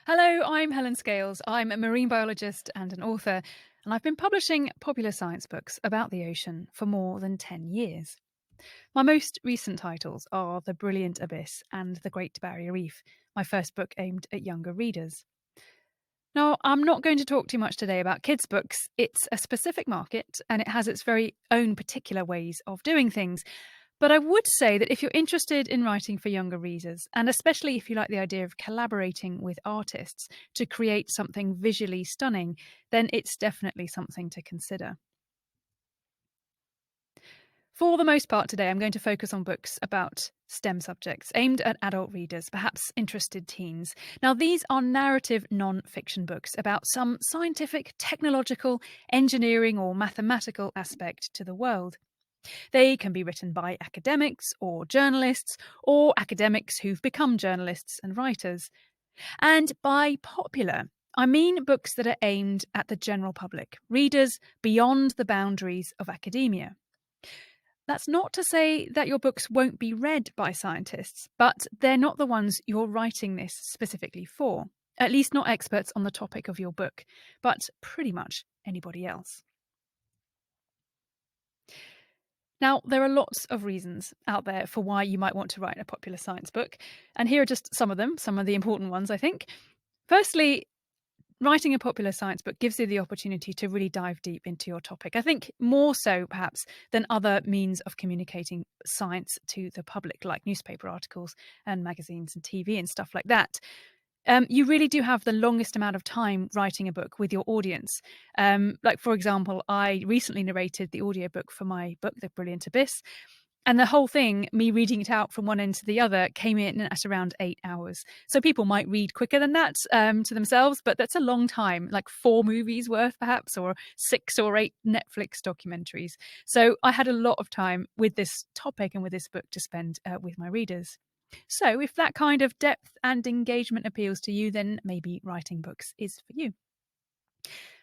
Hello, I'm Helen Scales. I'm a marine biologist and an author, and I've been publishing popular science books about the ocean for more than 10 years. My most recent titles are The Brilliant Abyss and The Great Barrier Reef, my first book aimed at younger readers. Now, I'm not going to talk too much today about kids' books. It's a specific market and it has its very own particular ways of doing things. But I would say that if you're interested in writing for younger readers, and especially if you like the idea of collaborating with artists to create something visually stunning, then it's definitely something to consider. For the most part today, I'm going to focus on books about STEM subjects aimed at adult readers, perhaps interested teens. Now, these are narrative non-fiction books about some scientific, technological, engineering, or mathematical aspect to the world. They can be written by academics or journalists, or academics who've become journalists and writers. And by popular, I mean books that are aimed at the general public, readers beyond the boundaries of academia. That's not to say that your books won't be read by scientists, but they're not the ones you're writing this specifically for. At least not experts on the topic of your book, but pretty much anybody else. Now, there are lots of reasons out there for why you might want to write a popular science book, and here are just some of them, some of the important ones, I think. Firstly, writing a popular science book gives you the opportunity to really dive deep into your topic. I think more so, perhaps, than other means of communicating science to the public, like newspaper articles and magazines and TV and stuff like that. You really do have the longest amount of time writing a book with your audience. Like, for example, I recently narrated the audiobook for my book, The Brilliant Abyss. And the whole thing, me reading it out from one end to the other, came in at around 8 hours. So people might read quicker than that to themselves, but that's a long time, like 4 movies worth perhaps, or 6 or 8 Netflix documentaries. So I had a lot of time with this topic and with this book to spend with my readers. So if that kind of depth and engagement appeals to you, then maybe writing books is for you.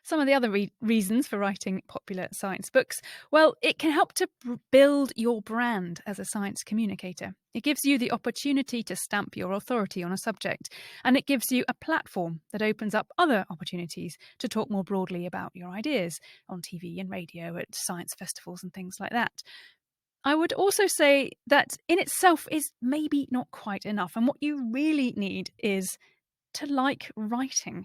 Some of the other reasons for writing popular science books, well, it can help to build your brand as a science communicator. It gives you the opportunity to stamp your authority on a subject, and it gives you a platform that opens up other opportunities to talk more broadly about your ideas on TV and radio, at science festivals and things like that. I would also say that in itself is maybe not quite enough, and what you really need is to like writing.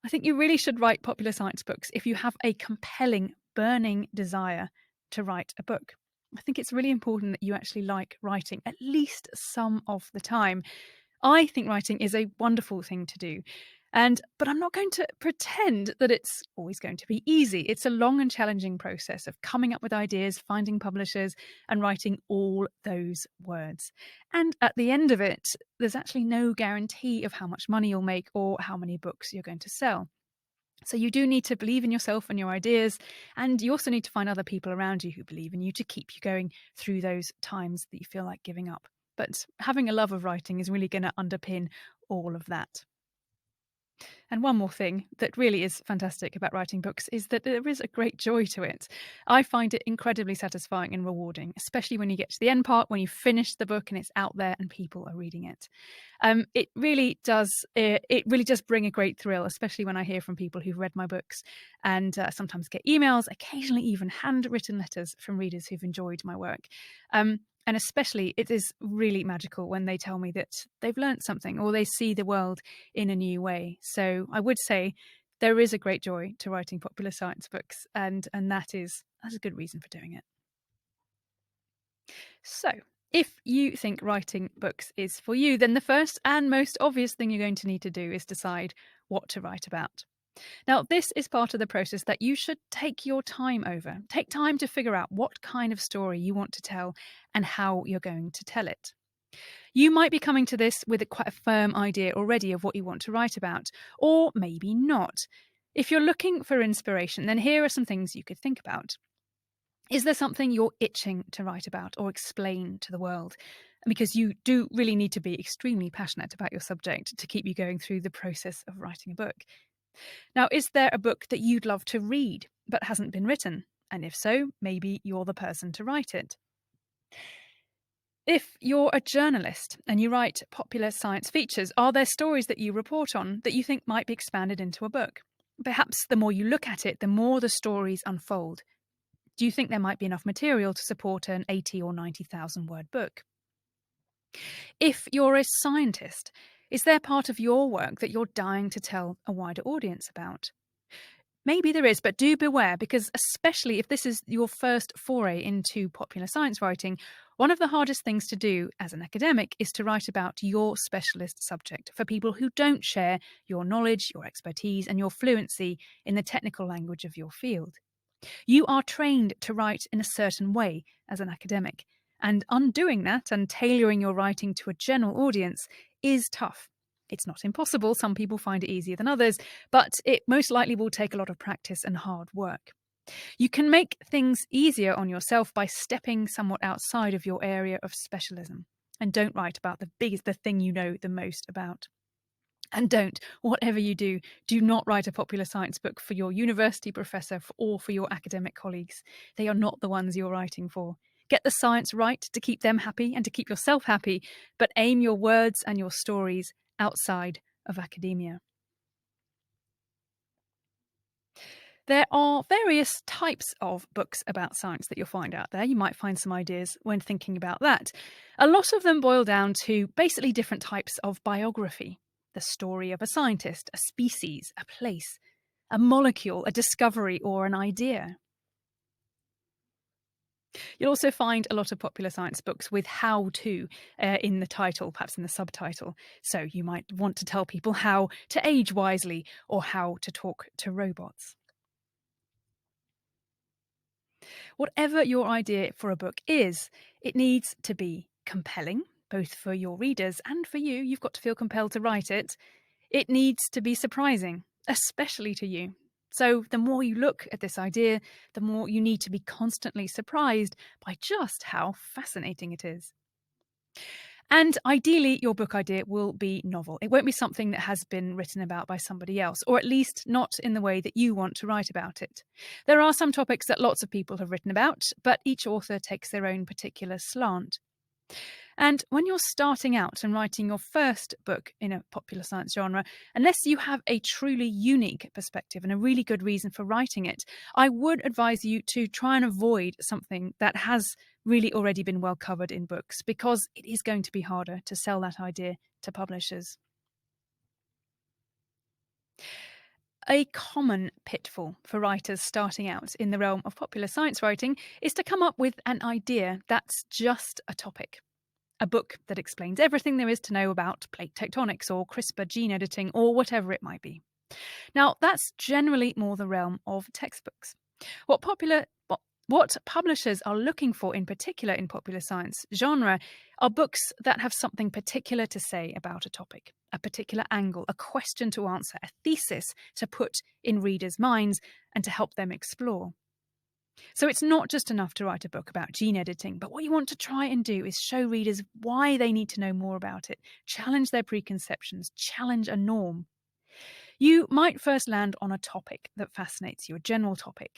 I think you really should write popular science books if you have a compelling, burning desire to write a book. I think it's really important that you actually like writing at least some of the time. I think writing is a wonderful thing to do. But I'm not going to pretend that it's always going to be easy. It's a long and challenging process of coming up with ideas, finding publishers, and writing all those words. And at the end of it, there's actually no guarantee of how much money you'll make or how many books you're going to sell. So you do need to believe in yourself and your ideas, and you also need to find other people around you who believe in you to keep you going through those times that you feel like giving up. But having a love of writing is really going to underpin all of that. And one more thing that really is fantastic about writing books is that there is a great joy to it. I find it incredibly satisfying and rewarding, especially when you get to the end part, when you finish the book and it's out there and people are reading it. It really does. It really does bring a great thrill, especially when I hear from people who've read my books, and sometimes get emails, occasionally even handwritten letters from readers who've enjoyed my work. And especially, it is really magical when they tell me that they've learnt something or they see the world in a new way. So I would say there is a great joy to writing popular science books, and that's a good reason for doing it. So, if you think writing books is for you, then the first and most obvious thing you're going to need to do is decide what to write about. Now, this is part of the process that you should take your time over. Take time to figure out what kind of story you want to tell and how you're going to tell it. You might be coming to this with quite a firm idea already of what you want to write about, or maybe not. If you're looking for inspiration, then here are some things you could think about. Is there something you're itching to write about or explain to the world? Because you do really need to be extremely passionate about your subject to keep you going through the process of writing a book. Now, is there a book that you'd love to read but hasn't been written? And if so, maybe you're the person to write it. If you're a journalist and you write popular science features, are there stories that you report on that you think might be expanded into a book? Perhaps the more you look at it, the more the stories unfold. Do you think there might be enough material to support an 80 or 90,000 word book? If you're a scientist, is there part of your work that you're dying to tell a wider audience about? Maybe there is, but do beware because, especially if this is your first foray into popular science writing, one of the hardest things to do as an academic is to write about your specialist subject for people who don't share your knowledge, your expertise, and your fluency in the technical language of your field. You are trained to write in a certain way as an academic, and undoing that and tailoring your writing to a general audience is tough. It's not impossible, some people find it easier than others, but it most likely will take a lot of practice and hard work. You can make things easier on yourself by stepping somewhat outside of your area of specialism. And don't write about the thing you know the most about. And don't, whatever you do, do not write a popular science book for your university professor or for your academic colleagues. They are not the ones you're writing for. Get the science right to keep them happy and to keep yourself happy, but aim your words and your stories outside of academia. There are various types of books about science that you'll find out there. You might find some ideas when thinking about that. A lot of them boil down to basically different types of biography: the story of a scientist, a species, a place, a molecule, a discovery, or an idea. You'll also find a lot of popular science books with how to in the title, perhaps in the subtitle. So you might want to tell people how to age wisely or how to talk to robots. Whatever your idea for a book is, it needs to be compelling, both for your readers and for you. You've got to feel compelled to write it. It needs to be surprising, especially to you. So the more you look at this idea, the more you need to be constantly surprised by just how fascinating it is. And ideally, your book idea will be novel. It won't be something that has been written about by somebody else, or at least not in the way that you want to write about it. There are some topics that lots of people have written about, but each author takes their own particular slant. And when you're starting out and writing your first book in a popular science genre, unless you have a truly unique perspective and a really good reason for writing it, I would advise you to try and avoid something that has really already been well covered in books, because it is going to be harder to sell that idea to publishers. A common pitfall for writers starting out in the realm of popular science writing is to come up with an idea that's just a topic. A book that explains everything there is to know about plate tectonics or CRISPR gene editing or whatever it might be. Now, that's generally more the realm of textbooks. What publishers are looking for in particular in popular science genre are books that have something particular to say about a topic, a particular angle, a question to answer, a thesis to put in readers' minds and to help them explore. So it's not just enough to write a book about gene editing, but what you want to try and do is show readers why they need to know more about it, challenge their preconceptions, challenge a norm. You might first land on a topic that fascinates you, a general topic,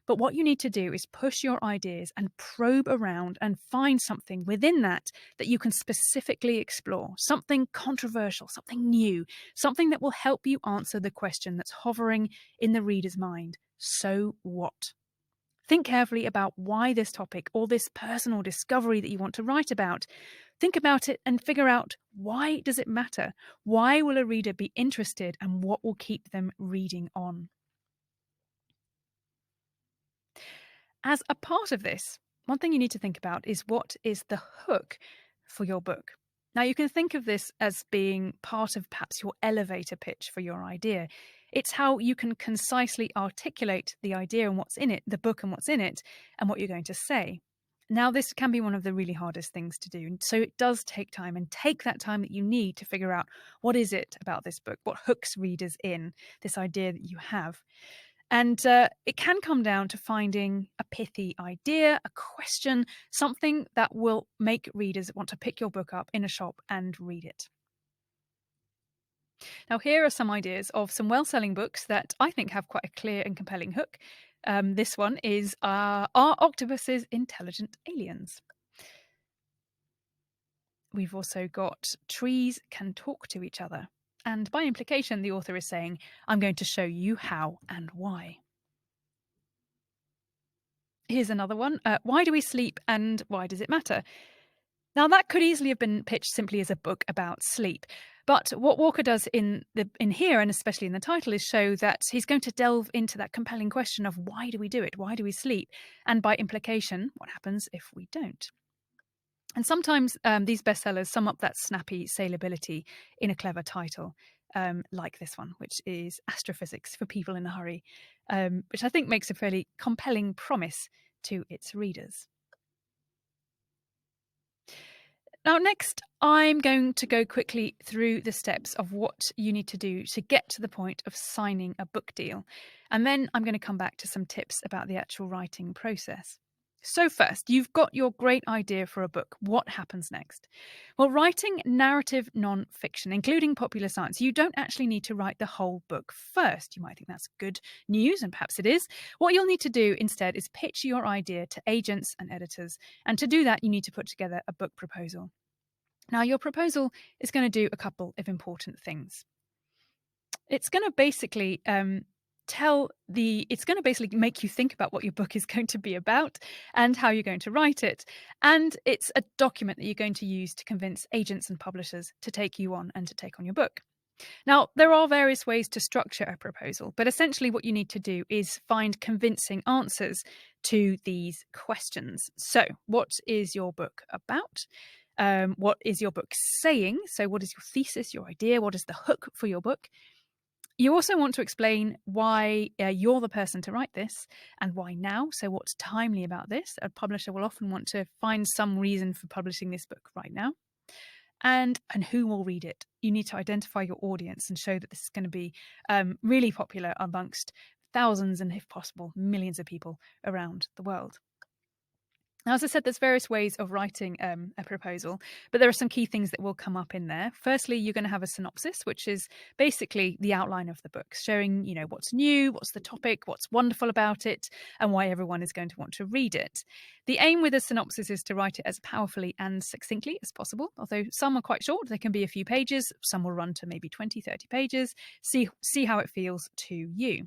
but what you need to do is push your ideas and probe around and find something within that that you can specifically explore, something controversial, something new, something that will help you answer the question that's hovering in the reader's mind. So what? Think carefully about why this topic or this personal discovery that you want to write about. Think about it and figure out, why does it matter? Why will a reader be interested, and what will keep them reading on? As a part of this, one thing you need to think about is, what is the hook for your book? Now, you can think of this as being part of perhaps your elevator pitch for your idea. It's how you can concisely articulate the idea and what's in it, the book and what's in it, and what you're going to say. Now, this can be one of the really hardest things to do. So it does take time, and take that time that you need to figure out, what is it about this book? What hooks readers in this idea that you have? And it can come down to finding a pithy idea, a question, something that will make readers want to pick your book up in a shop and read it. Now, here are some ideas of some well-selling books that I think have quite a clear and compelling hook. This one is Are Octopuses Intelligent Aliens? We've also got trees can talk to each other. And by implication, the author is saying, I'm going to show you how and why. Here's another one. Why do we sleep and why does it matter? Now, that could easily have been pitched simply as a book about sleep. But what Walker does in here, and especially in the title, is show that he's going to delve into that compelling question of why do we do it? Why do we sleep? And by implication, what happens if we don't? And sometimes these bestsellers sum up that snappy saleability in a clever title, like this one, which is Astrophysics for People in a Hurry, which I think makes a fairly compelling promise to its readers. Now, next, I'm going to go quickly through the steps of what you need to do to get to the point of signing a book deal. And then I'm going to come back to some tips about the actual writing process. So first, you've got your great idea for a book. What happens next? Well, writing narrative non-fiction, including popular science, you don't actually need to write the whole book first. You might think that's good news, and perhaps it is. What you'll need to do instead is pitch your idea to agents and editors. And to do that, you need to put together a book proposal. Now, your proposal is going to do a couple of important things. It's going to basically it's going to basically make you think about what your book is going to be about and how you're going to write it. And it's a document that you're going to use to convince agents and publishers to take you on and to take on your book. Now, there are various ways to structure a proposal, but essentially what you need to do is find convincing answers to these questions. So, what is your book about? What is your book saying? So, what is your thesis, your idea? What is the hook for your book? You also want to explain why you're the person to write this and why now. So what's timely about this? A publisher will often want to find some reason for publishing this book right now. And who will read it? You need to identify your audience and show that this is going to be really popular amongst thousands and, if possible, millions of people around the world. Now, as I said, there's various ways of writing a proposal, but there are some key things that will come up in there. Firstly, you're going to have a synopsis, which is basically the outline of the book, showing, what's new, what's the topic, what's wonderful about it, and why everyone is going to want to read it. The aim with a synopsis is to write it as powerfully and succinctly as possible, although some are quite short. They can be a few pages. Some will run to maybe 20, 30 pages. See how it feels to you.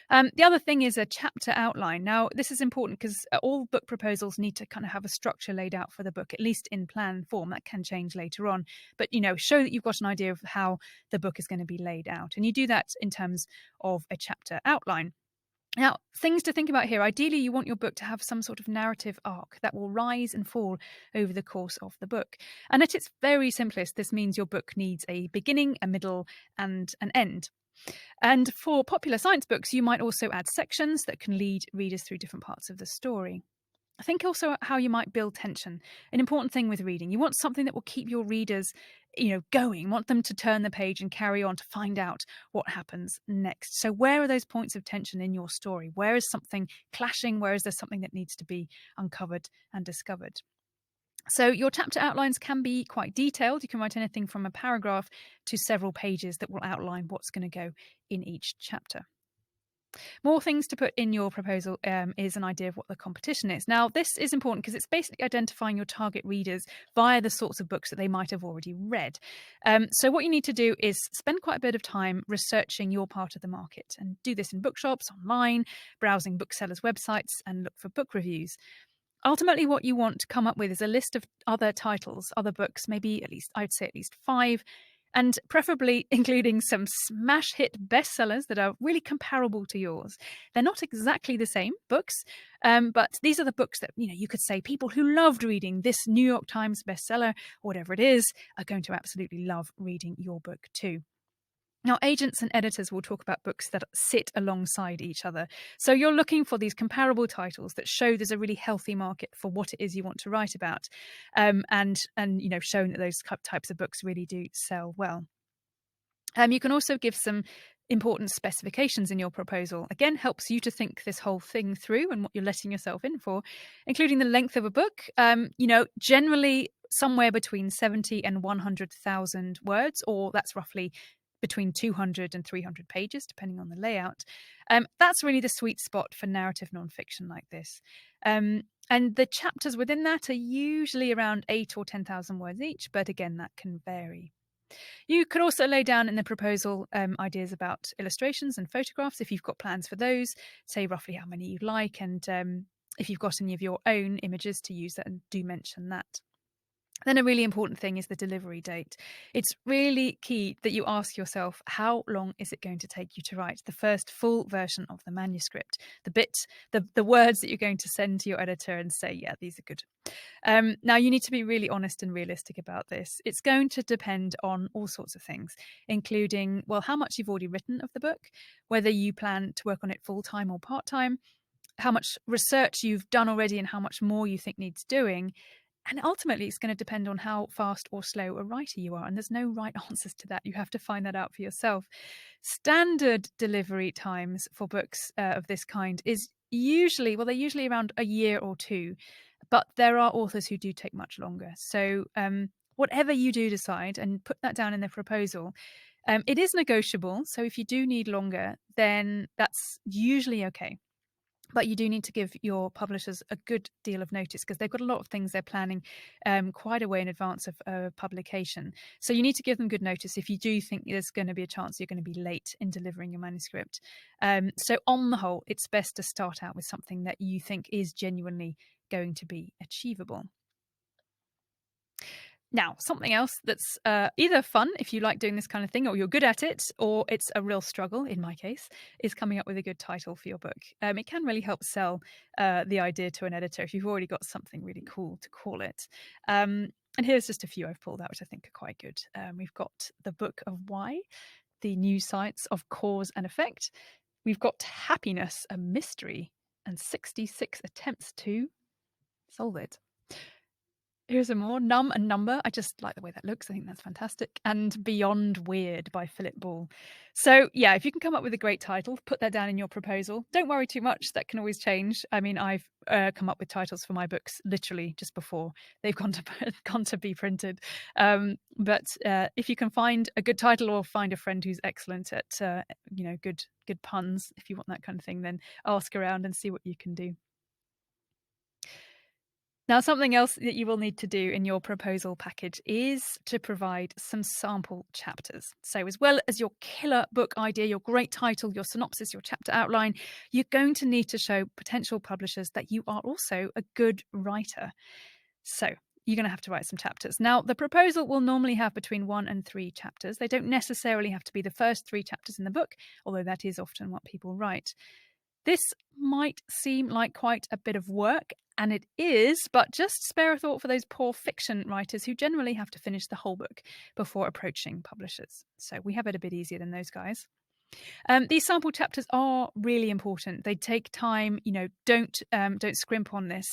The other thing is a chapter outline. Now, this is important because all book proposals need to kind of have a structure laid out for the book, at least in plan form. That can change later on. But, show that you've got an idea of how the book is going to be laid out. And you do that in terms of a chapter outline. Now, things to think about here. Ideally, you want your book to have some sort of narrative arc that will rise and fall over the course of the book. And at its very simplest, this means your book needs a beginning, a middle, and an end. And for popular science books, you might also add sections that can lead readers through different parts of the story. Think also how you might build tension. An important thing with reading, you want something that will keep your readers, going. You want them to turn the page and carry on to find out what happens next. So where are those points of tension in your story? Where is something clashing? Where is there something that needs to be uncovered and discovered? So your chapter outlines can be quite detailed. You can write anything from a paragraph to several pages that will outline what's going to go in each chapter. More things to put in your proposal is an idea of what the competition is. Now, this is important because it's basically identifying your target readers via the sorts of books that they might have already read. So what you need to do is spend quite a bit of time researching your part of the market, and do this in bookshops, online, browsing booksellers' websites, and look for book reviews. Ultimately, what you want to come up with is a list of other titles, other books, maybe I'd say at least 5, and preferably including some smash hit bestsellers that are really comparable to yours. They're not exactly the same books, but these are the books that, you could say people who loved reading this New York Times bestseller, or whatever it is, are going to absolutely love reading your book too. Now, agents and editors will talk about books that sit alongside each other. So you're looking for these comparable titles that show there's a really healthy market for what it is you want to write about, and showing that those types of books really do sell well. You can also give some important specifications in your proposal. Again, helps you to think this whole thing through and what you're letting yourself in for, including the length of a book. Generally somewhere between 70 and 100,000 words, or that's roughly between 200 and 300 pages, depending on the layout. That's really the sweet spot for narrative nonfiction like this. And the chapters within that are usually around 8 or 10,000 words each, but again, that can vary. You could also lay down in the proposal ideas about illustrations and photographs if you've got plans for those, say roughly how many you'd like, and if you've got any of your own images to use, that, and do mention that. Then a really important thing is the delivery date. It's really key that you ask yourself, how long is it going to take you to write the first full version of the manuscript? The words that you're going to send to your editor and say, yeah, these are good. Now, you need to be really honest and realistic about this. It's going to depend on all sorts of things, including, well, how much you've already written of the book, whether you plan to work on it full-time or part-time, how much research you've done already and how much more you think needs doing. And ultimately, it's going to depend on how fast or slow a writer you are. And there's no right answers to that. You have to find that out for yourself. Standard delivery times for books of this kind is usually, well, they're usually around a year or two. But there are authors who do take much longer. So whatever you do decide, and put that down in the proposal, it is negotiable. So if you do need longer, then that's usually okay. But you do need to give your publishers a good deal of notice, because they've got a lot of things they're planning quite a way in advance of publication. So you need to give them good notice if you do think there's going to be a chance you're going to be late in delivering your manuscript. So on the whole, it's best to start out with something that you think is genuinely going to be achievable. Now, something else that's either fun if you like doing this kind of thing, or you're good at it, or it's a real struggle, in my case, is coming up with a good title for your book. It can really help sell the idea to an editor if you've already got something really cool to call it. And here's just a few I've pulled out, which I think are quite good. We've got The Book of Why, The New Science of Cause and Effect. We've got Happiness, a Mystery, and 66 Attempts to Solve It. Here's some more. Numb and Number. I just like the way that looks. I think that's fantastic. And Beyond Weird by Philip Ball. So yeah, if you can come up with a great title, put that down in your proposal. Don't worry too much. That can always change. I mean, I've come up with titles for my books literally just before they've gone to be printed. But if you can find a good title, or find a friend who's excellent at good puns, if you want that kind of thing, then ask around and see what you can do. Now, something else that you will need to do in your proposal package is to provide some sample chapters. So as well as your killer book idea, your great title, your synopsis, your chapter outline, you're going to need to show potential publishers that you are also a good writer. So you're going to have to write some chapters. Now, the proposal will normally have between 1 and 3 chapters. They don't necessarily have to be the first 3 chapters in the book, although that is often what people write. This might seem like quite a bit of work, and it is, but just spare a thought for those poor fiction writers who generally have to finish the whole book before approaching publishers. So we have it a bit easier than those guys. These sample chapters are really important. They take time. Don't scrimp on this.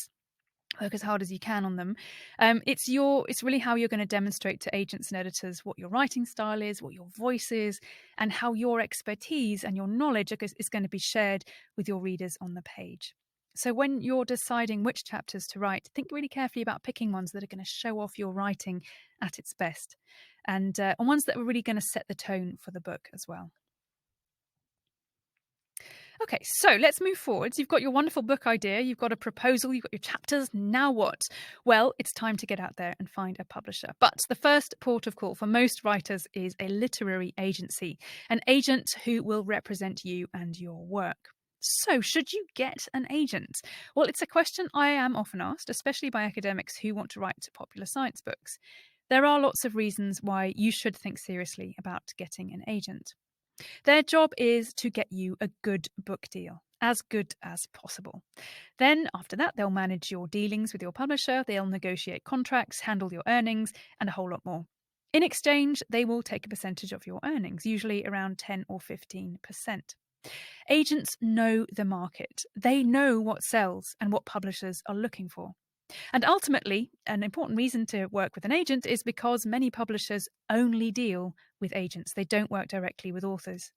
Work as hard as you can on them. It's really how you're going to demonstrate to agents and editors what your writing style is, what your voice is, and how your expertise and your knowledge is going to be shared with your readers on the page. So when you're deciding which chapters to write, think really carefully about picking ones that are going to show off your writing at its best, and ones that are really going to set the tone for the book as well. Okay, so let's move forwards. You've got your wonderful book idea, you've got a proposal, you've got your chapters. Now what? Well, it's time to get out there and find a publisher. But the first port of call for most writers is a literary agency, an agent who will represent you and your work. So, should you get an agent? Well, it's a question I am often asked, especially by academics who want to write popular science books. There are lots of reasons why you should think seriously about getting an agent. Their job is to get you a good book deal, as good as possible. Then, after that, they'll manage your dealings with your publisher, they'll negotiate contracts, handle your earnings, and a whole lot more. In exchange, they will take a percentage of your earnings, usually around 10 or 15%. Agents know the market. They know what sells and what publishers are looking for. And ultimately, an important reason to work with an agent is because many publishers only deal with agents. They don't work directly with authors.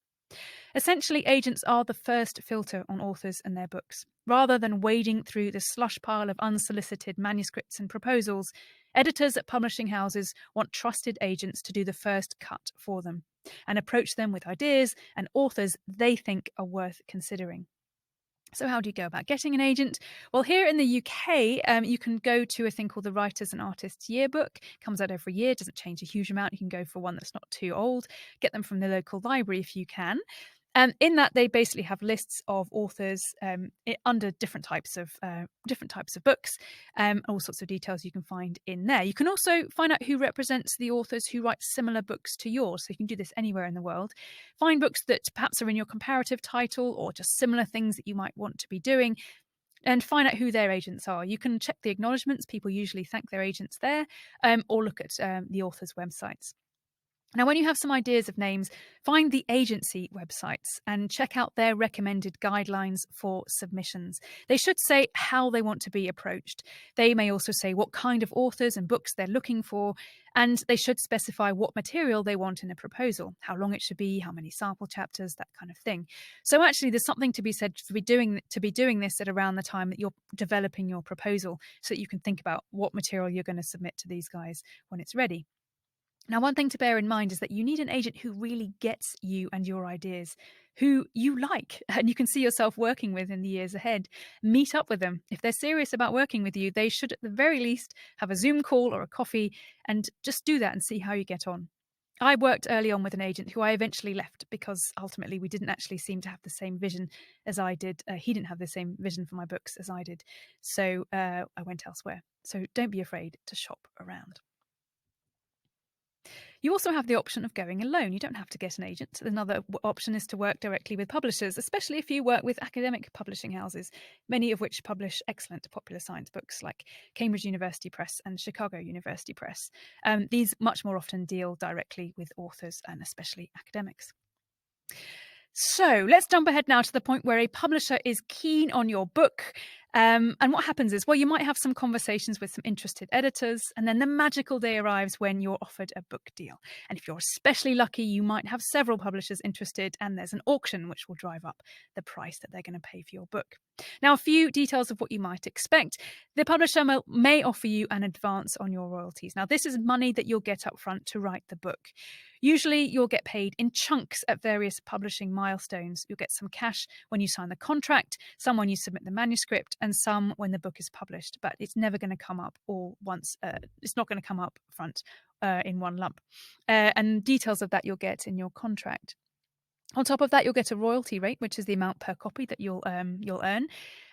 Essentially, agents are the first filter on authors and their books. Rather than wading through the slush pile of unsolicited manuscripts and proposals, editors at publishing houses want trusted agents to do the first cut for them. and approach them with ideas and authors they think are worth considering. So how do you go about getting an agent? Well, here in the UK, you can go to a thing called the Writers and Artists Yearbook. It comes out every year, doesn't change a huge amount. You can go for one that's not too old. Get them from the local library if you can. In that, they basically have lists of authors under different types of books, all sorts of details you can find in there. You can also find out who represents the authors who write similar books to yours. So you can do this anywhere in the world. Find books that perhaps are in your comparative title or just similar things that you might want to be doing, and find out who their agents are. You can check the acknowledgements. People usually thank their agents there, or look at the authors' websites. Now, when you have some ideas of names, find the agency websites and check out their recommended guidelines for submissions. They should say how they want to be approached. They may also say what kind of authors and books they're looking for, and they should specify what material they want in a proposal, how long it should be, how many sample chapters, that kind of thing. So actually, there's something to be said to be doing this at around the time that you're developing your proposal, so that you can think about what material you're going to submit to these guys when it's ready. Now, one thing to bear in mind is that you need an agent who really gets you and your ideas, who you like and you can see yourself working with in the years ahead. Meet up with them. If they're serious about working with you, they should at the very least have a Zoom call or a coffee, and just do that and see how you get on. I worked early on with an agent who I eventually left because ultimately we didn't actually seem to have the same vision as I did. He didn't have the same vision for my books as I did. So I went elsewhere. So don't be afraid to shop around. You also have the option of going alone. You don't have to get an agent. Another option is to work directly with publishers, especially if you work with academic publishing houses, many of which publish excellent popular science books like Cambridge University Press and Chicago University Press. These much more often deal directly with authors and especially academics. So let's jump ahead now to the point where a publisher is keen on your book. And what happens is, well, you might have some conversations with some interested editors, and then the magical day arrives when you're offered a book deal. And if you're especially lucky, you might have several publishers interested, and there's an auction which will drive up the price that they're going to pay for your book. Now, a few details of what you might expect. The publisher may offer you an advance on your royalties. Now, this is money that you'll get up front to write the book. Usually, you'll get paid in chunks at various publishing milestones. You'll get some cash when you sign the contract, some when you submit the manuscript, and some when the book is published. But it's never going to come up all once. It's not going to come up front in one lump. And details of that you'll get in your contract. On top of that, you'll get a royalty rate, which is the amount per copy that you'll earn.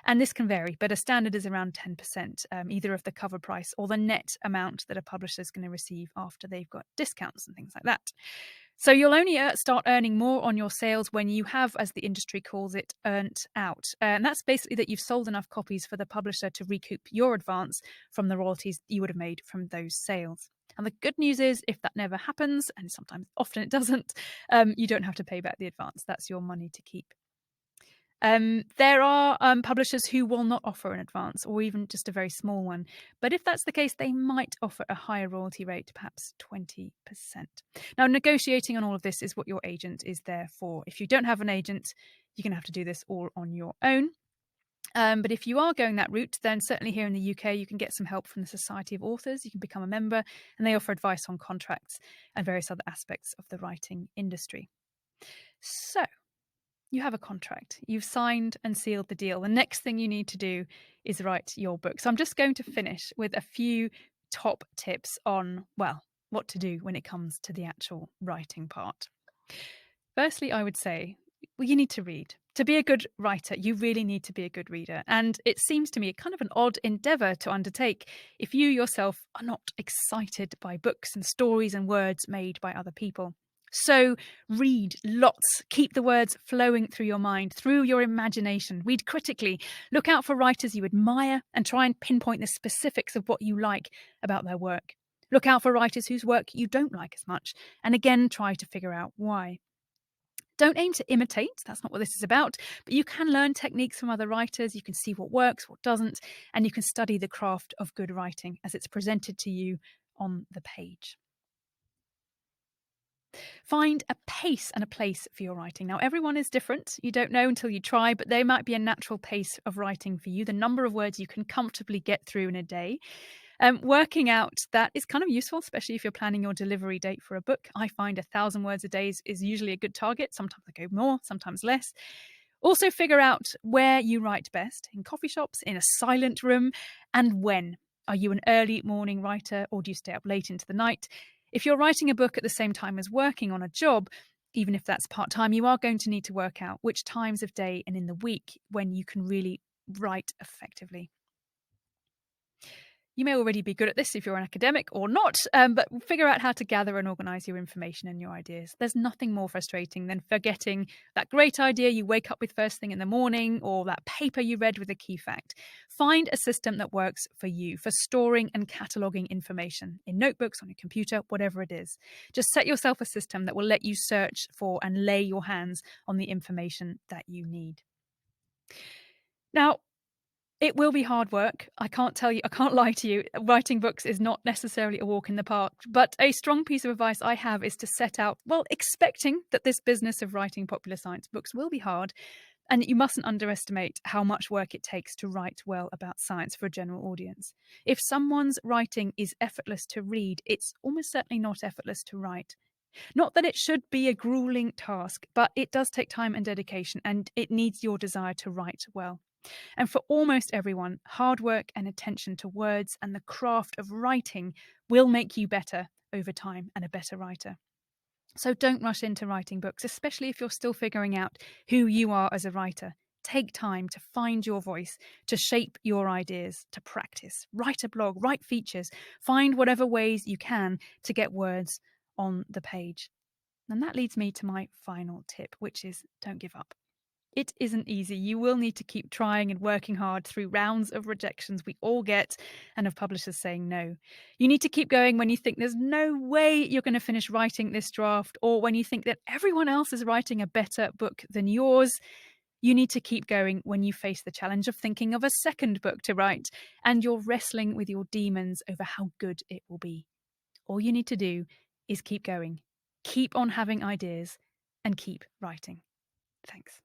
And this can vary, but a standard is around 10%, either of the cover price or the net amount that a publisher is going to receive after they've got discounts and things like that. So you'll only start earning more on your sales when you have, as the industry calls it, earned out. And that's basically that you've sold enough copies for the publisher to recoup your advance from the royalties you would have made from those sales. And the good news is, if that never happens, and often it doesn't, you don't have to pay back the advance. That's your money to keep. There are publishers who will not offer an advance or even just a very small one. But if that's the case, they might offer a higher royalty rate, perhaps 20%. Now, negotiating on all of this is what your agent is there for. If you don't have an agent, you're going to have to do this all on your own. But if you are going that route, then certainly here in the UK, you can get some help from the Society of Authors. You can become a member, and they offer advice on contracts and various other aspects of the writing industry. So you have a contract. You've signed and sealed the deal. The next thing you need to do is write your book. So I'm just going to finish with a few top tips on, well, what to do when it comes to the actual writing part. Firstly, I would say, well, you need to read. To be a good writer, you really need to be a good reader. And it seems to me kind of an odd endeavour to undertake if you yourself are not excited by books and stories and words made by other people. So read lots. Keep the words flowing through your mind, through your imagination. Read critically. Look out for writers you admire and try and pinpoint the specifics of what you like about their work. Look out for writers whose work you don't like as much, and again, try to figure out why. Don't aim to imitate, that's not what this is about, but you can learn techniques from other writers, you can see what works, what doesn't, and you can study the craft of good writing as it's presented to you on the page. Find a pace and a place for your writing. Now, everyone is different. You don't know until you try, but there might be a natural pace of writing for you, the number of words you can comfortably get through in a day. Working out that is kind of useful, especially if you're planning your delivery date for a book. I find 1,000 words a day is usually a good target. Sometimes I go more, sometimes less. Also, figure out where you write best, in coffee shops, in a silent room, and when. Are you an early morning writer or do you stay up late into the night? If you're writing a book at the same time as working on a job, even if that's part time, you are going to need to work out which times of day and in the week when you can really write effectively. You may already be good at this if you're an academic or not, but figure out how to gather and organize your information and your ideas. There's nothing more frustrating than forgetting that great idea you wake up with first thing in the morning or that paper you read with a key fact. Find a system that works for you for storing and cataloging information in notebooks, on your computer, whatever it is. Just set yourself a system that will let you search for and lay your hands on the information that you need. Now, it will be hard work. I can't lie to you. Writing books is not necessarily a walk in the park, but a strong piece of advice I have is to set out, well, expecting that this business of writing popular science books will be hard, and you mustn't underestimate how much work it takes to write well about science for a general audience. If someone's writing is effortless to read, it's almost certainly not effortless to write. Not that it should be a grueling task, but it does take time and dedication, and it needs your desire to write well. And for almost everyone, hard work and attention to words and the craft of writing will make you better over time and a better writer. So don't rush into writing books, especially if you're still figuring out who you are as a writer. Take time to find your voice, to shape your ideas, to practice. Write a blog, write features, find whatever ways you can to get words on the page. And that leads me to my final tip, which is don't give up. It isn't easy. You will need to keep trying and working hard through rounds of rejections we all get and of publishers saying no. You need to keep going when you think there's no way you're going to finish writing this draft, or when you think that everyone else is writing a better book than yours. You need to keep going when you face the challenge of thinking of a second book to write and you're wrestling with your demons over how good it will be. All you need to do is keep going, keep on having ideas, and keep writing. Thanks.